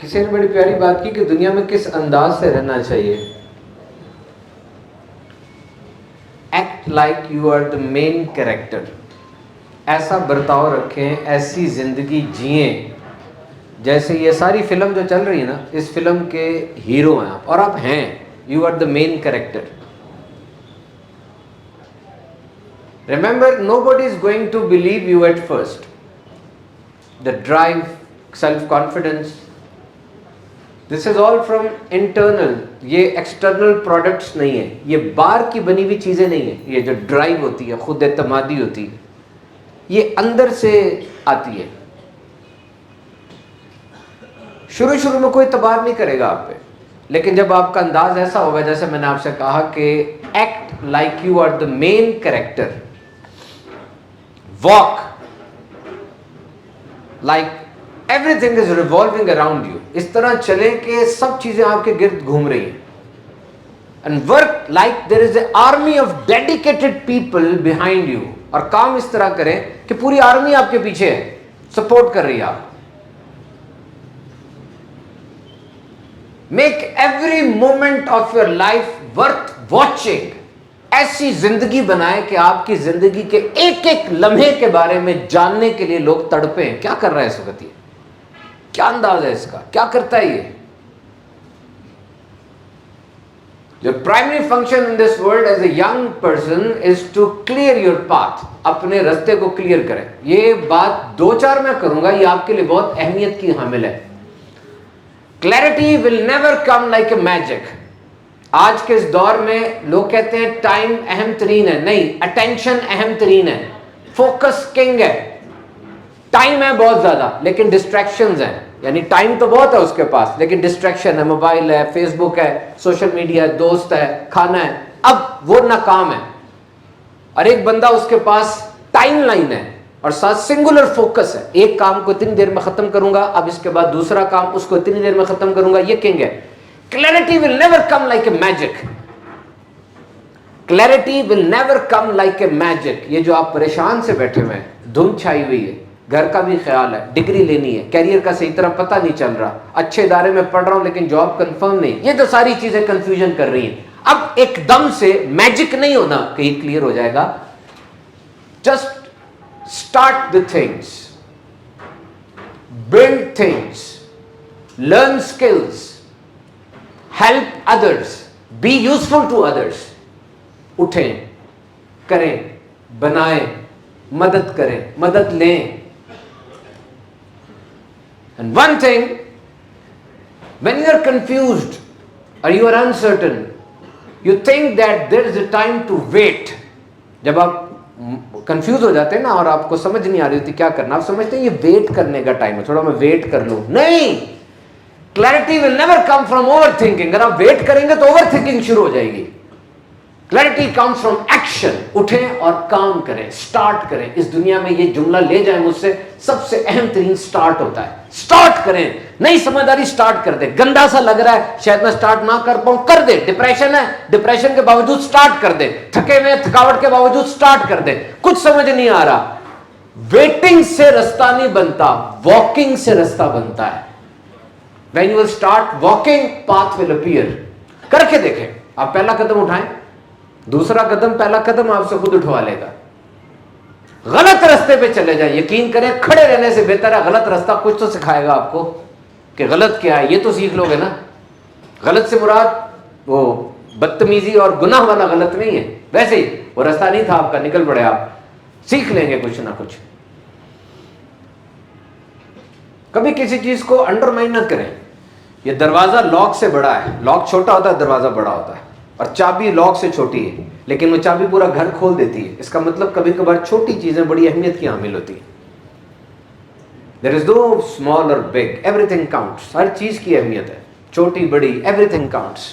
کسی نے بڑی پیاری بات کی کہ دنیا میں کس انداز سے رہنا چاہیے. Act like you are the main character. ایسا برتاؤ رکھیں, ایسی زندگی جئیں جیسے یہ ساری فلم جو چل رہی ہے نا, اس فلم کے ہیرو ہیں آپ, اور آپ ہیں. You are the main character. Remember, nobody is going to believe you at first. The drive, self confidence, this is all from internal. یہ ایکسٹرنل پروڈکٹس نہیں ہیں, یہ باہر کی بنی ہوئی چیزیں نہیں ہیں. یہ جو ڈرائیو ہوتی ہے, خود اعتمادی ہوتی ہے, یہ اندر سے آتی ہے. شروع میں کوئی اعتبار نہیں کرے گا آپ پہ, لیکن جب آپ کا انداز ایسا ہوگا, جیسے میں نے آپ سے کہا کہ act like you are the main character, walk like everything is revolving around you. اس طرح چلیں کہ سب چیزیں آپ کے گرد گھوم رہی ہیں. And work like there is A army of dedicated people behind you. اور کام اس طرح کریں کہ پوری آرمی آپ کے پیچھے ہے, سپورٹ کر رہی ہے آپ. Make every moment of your life worth watching. ایسی زندگی بنائے کہ آپ کی زندگی کے ایک ایک لمحے کے بارے میں جاننے کے لیے لوگ تڑپیں. کیا کر رہا ہے اس وقت, یہ کیا انداز ہے اس کا, کیا کرتا ہے یہ. Your primary function in this world as a young person is to clear your path. اپنے رستے کو کلیئر کریں. یہ بات 2-4 میں کروں گا, یہ آپ کے لیے بہت اہمیت کی حامل ہے. Clarity will never come like a magic. آج کے اس دور میں لوگ کہتے ہیں ٹائم اہم ترین ہے. نہیں, اٹینشن اہم ترین ہے. فوکس کنگ ہے. ٹائم ہے بہت زیادہ, لیکن ڈسٹریکشنز ہیں. یعنی ٹائم تو بہت ہے اس کے پاس, لیکن ڈسٹریکشن ہے, موبائل ہے, فیس بک ہے, سوشل میڈیا ہے, دوست ہے, کھانا ہے. اب وہ ناکام ہے. اور ایک بندہ اس کے پاس ٹائم لائن ہے اور ساتھ سنگولر فوکس ہے. ایک کام کو اتنی دیر میں ختم کروں گا, اب اس کے بعد دوسرا کام اس کو اتنی دیر میں ختم کروں گا. یہ کنگ ہے. Clarity will never come like a magic. Clarity will never come like a magic. یہ جو آپ پریشان سے بیٹھے ہوئے ہیں, دھند چھائی ہوئی ہے, گھر کا بھی خیال ہے, ڈگری لینی ہے, کیریئر کا صحیح طرح پتہ نہیں چل رہا, اچھے ادارے میں پڑھ رہا ہوں لیکن جاب کنفرم نہیں, یہ تو ساری چیزیں کنفیوژن کر رہی ہیں. اب ایک دم سے میجک نہیں ہونا کہ یہ کلیئر ہو جائے گا. Just start the things, build things, learn skills, help others, be useful to others. اٹھیں, کریں, بنائیں, مدد کریں, مدد لیں. And one thing, when you are confused or you are uncertain, you think that there is a time to wait. جب آپ confuse ہو جاتے ہیں نا اور آپ کو سمجھ نہیں آ رہی ہوتی کیا کرنا, آپ سمجھتے ہیں یہ ویٹ کرنے کا ٹائم ہے, تھوڑا میں ویٹ کر لوں. نہیں, clarity will never come from over thinking. اگر آپ ویٹ کریں گے تو اوور تھنکنگ شروع ہو جائے گی. Clarity comes from action. اٹھیں اور کام کریں, اسٹارٹ کریں. اس دنیا میں یہ جملہ لے جائیں مجھ سے, سب سے اہم ترین اسٹارٹ ہوتا ہے. اسٹارٹ کریں, نئی سمجھداری اسٹارٹ کر دیں. گندا سا لگ رہا ہے, شاید میں اسٹارٹ نہ کر پاؤں, کر دیں. ڈپریشن ہے, ڈپریشن کے باوجود اسٹارٹ کر دیں. تھکے ہوئے, تھکاوٹ کے باوجود اسٹارٹ کر دیں. کچھ سمجھ نہیں آ رہا, ویٹنگ سے رستہ نہیں بنتا, واکنگ سے رستہ بنتا ہے. When you will start walking, path will appear. کر کے دیکھیں. آپ پہلا قدم اٹھائیں, دوسرا قدم, پہلا قدم آپ سے خود اٹھوا لے گا. غلط رستے پہ چلے جائیں, یقین کریں کھڑے رہنے سے بہتر ہے. غلط رستہ کچھ تو سکھائے گا آپ کو کہ غلط کیا ہے, یہ تو سیکھ لو گے نا. غلط سے مراد وہ بدتمیزی اور گناہ والا غلط نہیں ہے, ویسے ہی وہ رستہ نہیں تھا آپ کا, نکل پڑے آپ, سیکھ لیں گے کچھ نہ کچھ. کبھی کسی چیز کو انڈرمائن نہ کریں. یہ دروازہ لاک سے بڑا ہے, لاک چھوٹا ہوتا ہے, دروازہ بڑا ہوتا ہے, اور چابی لاک سے چھوٹی ہے, لیکن وہ چابی پورا گھر کھول دیتی ہے. اس کا مطلب کبھی کبھار چھوٹی چیزیں بڑی اہمیت کی حامل ہوتی ہیں. There is no small or big, everything counts. ہر چیز کی اہمیت ہے, چھوٹی بڑی, everything counts.